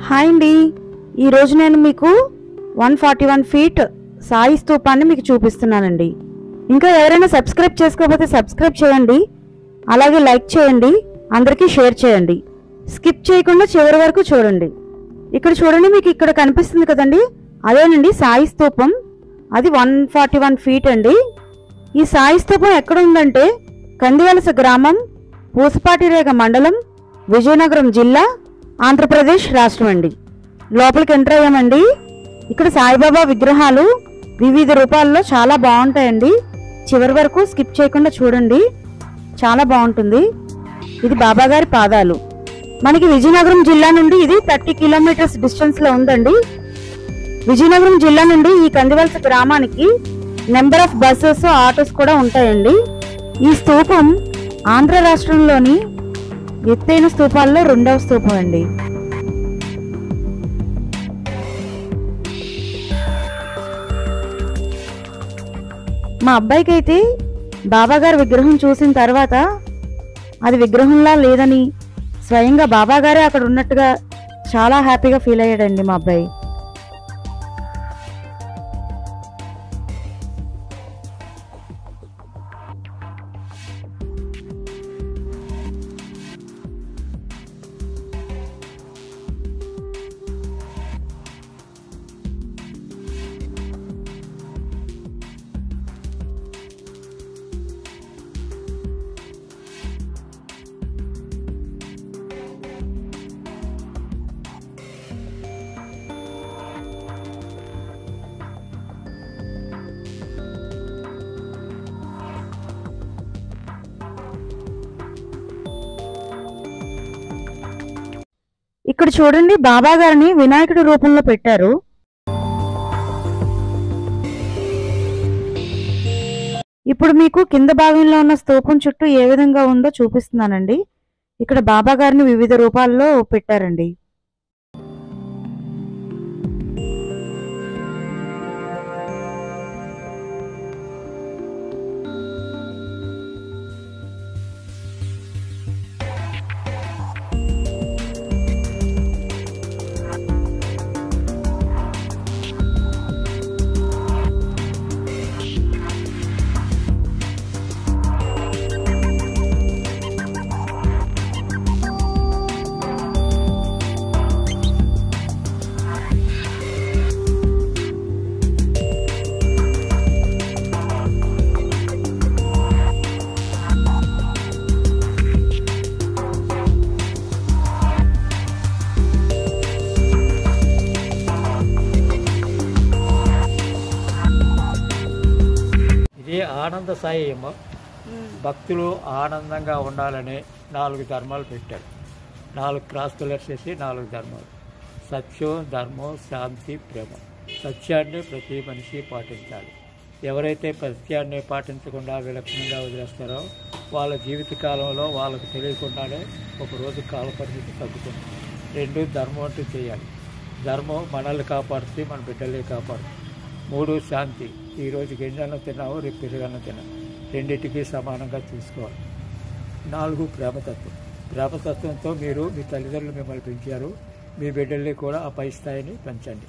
Hi అండి, ఈరోజు నేను మీకు 141 ఫీట్ సాయి స్తూపాన్ని మీకు చూపిస్తున్నానండి. ఇంకా ఎవరైనా సబ్స్క్రైబ్ చేసుకోకపోతే సబ్స్క్రైబ్ చేయండి, అలాగే లైక్ చేయండి, అందరికీ షేర్ చేయండి. స్కిప్ చేయకుండా చివరి వరకు చూడండి. ఇక్కడ చూడండి, మీకు ఇక్కడ కనిపిస్తుంది కదండి, అదేనండి సాయి స్తూపం. అది 141 ఫీట్ అండి. ఈ సాయి స్తూపం ఎక్కడ ఉందంటే కందివలస గ్రామం, పూసపాటిరేగ మండలం, విజయనగరం జిల్లా, ఆంధ్రప్రదేశ్ రాష్ట్రం అండి. లోపలికి ఎంటర్ అయ్యామండి. ఇక్కడ సాయిబాబా విగ్రహాలు వివిధ రూపాల్లో చాలా బాగుంటాయండి. చివరి వరకు స్కిప్ చేయకుండా చూడండి, చాలా బాగుంటుంది. ఇది బాబాగారి పాదాలు. మనకి విజయనగరం జిల్లా నుండి ఇది 30 కిలోమీటర్స్ డిస్టెన్స్ లో ఉందండి. విజయనగరం జిల్లా నుండి ఈ కందివలస గ్రామానికి నెంబర్ ఆఫ్ బస్సెస్, ఆటోస్ కూడా ఉంటాయండి. ఈ స్తూపం ఆంధ్ర రాష్ట్రంలోని ఎత్తైన స్తూపాల్లో 2వ స్తూపం అండి. మా అబ్బాయికి అయితే బాబాగారి విగ్రహం చూసిన తర్వాత అది విగ్రహంలా లేదని, స్వయంగా బాబాగారే అక్కడ ఉన్నట్టుగా చాలా హ్యాపీగా ఫీల్ అయ్యాడండి మా అబ్బాయి. ఇక్కడ చూడండి, బాబా గారిని వినాయకుడి రూపంలో పెట్టారు. ఇప్పుడు మీకు కింద భాగంలో ఉన్న స్తూపం చుట్టూ ఏ విధంగా ఉందో చూపిస్తున్నానండి. ఇక్కడ బాబా గారిని వివిధ రూపాల్లో పెట్టారండి. ఆనంద సాయి ఏమో భక్తులు ఆనందంగా ఉండాలని 4 ధర్మాలు పెట్టారు. 4 క్రాస్ పిల్లర్స్ వేసి 4 ధర్మాలు: సత్యం, ధర్మం, శాంతి, ప్రేమ. సత్యాన్ని ప్రతి మనిషి పాటించాలి. ఎవరైతే సత్యాన్ని పాటించకుండా విలక్షణంగా వదిలేస్తారో వాళ్ళ జీవిత కాలంలో వాళ్ళకు తెలియకుండానే ఒకరోజు కాల పరిమితి తగ్గుతుంది. 2 ధర్మం అంటూ చేయాలి. ధర్మం మనల్ని కాపాడుతుంది, మన బిడ్డల్ని కాపాడుతుంది. 3 శాంతి. ఈరోజు గింజలను తిన్నావు, రేపు పెరుగన్న తిన్నావు, రెండింటికి సమానంగా చూసుకోవాలి. 4 ప్రేమతత్వం. ప్రేమతత్వంతో మీరు మీ తల్లిదండ్రులు మిమ్మల్ని పెంచారు, మీ బిడ్డల్ని కూడా ఆ పై స్థాయిని పెంచండి.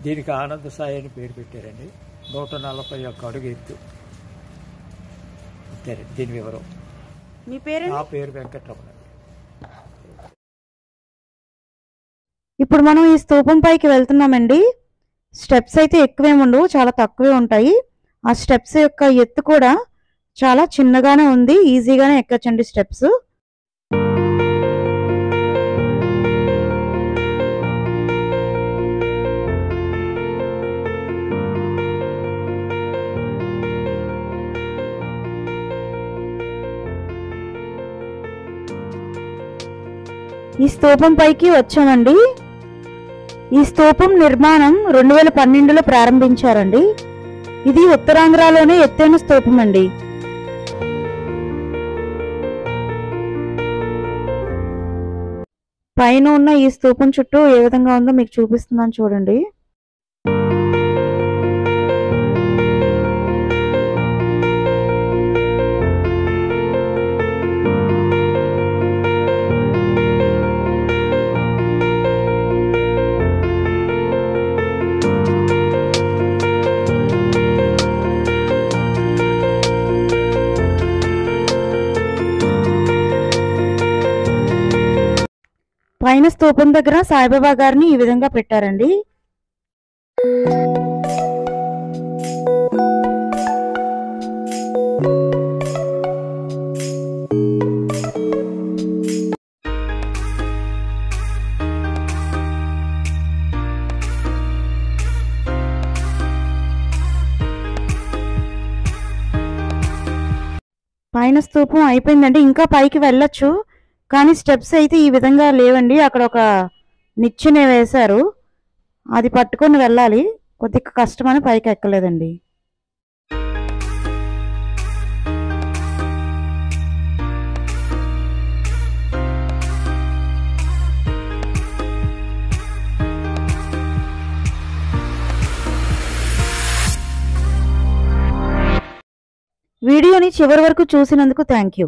దీనికి ఆనంద సాయి అని పేరు పెట్టారండి. 141 అడుగు ఎత్తు. సరే, దీని వివరం. మీ పేరు? నా పేరు వెంకటరమణ. ఇప్పుడు మనం ఈ స్తూపం పైకి వెళ్తున్నామండి. స్టెప్స్ అయితే ఎక్కువేముండవు, చాలా తక్కువే ఉంటాయి. ఆ స్టెప్స్ యొక్క ఎత్తు కూడా చాలా చిన్నగానే ఉంది, ఈజీగానే ఎక్కచ్చండి స్టెప్స్. ఈ స్తూపం పైకి వచ్చామండి. ఈ స్తూపం నిర్మాణం 2012లో ప్రారంభించారండి. ఇది ఉత్తరాంధ్రలోనే ఎత్తైన స్తూపం అండి. పైన ఉన్న ఈ స్తూపం చుట్టూ ఏ విధంగా ఉందో మీకు చూపిస్తున్నాను చూడండి. స్తూపం దగ్గర సాయిబాబా గారిని ఈ విధంగా పెట్టారండి. పైన స్తూపం అయిపోయిందండి. ఇంకా పైకి వెళ్ళొచ్చు, కానీ స్టెప్స్ అయితే ఈ విధంగా లేవండి. అక్కడ ఒక నిచ్చెన వేశారు, అది పట్టుకొని వెళ్ళాలి. కొద్దిగా కష్టమని పైకి ఎక్కలేదండి. వీడియోని చివరి వరకు చూసినందుకు థ్యాంక్ యూ.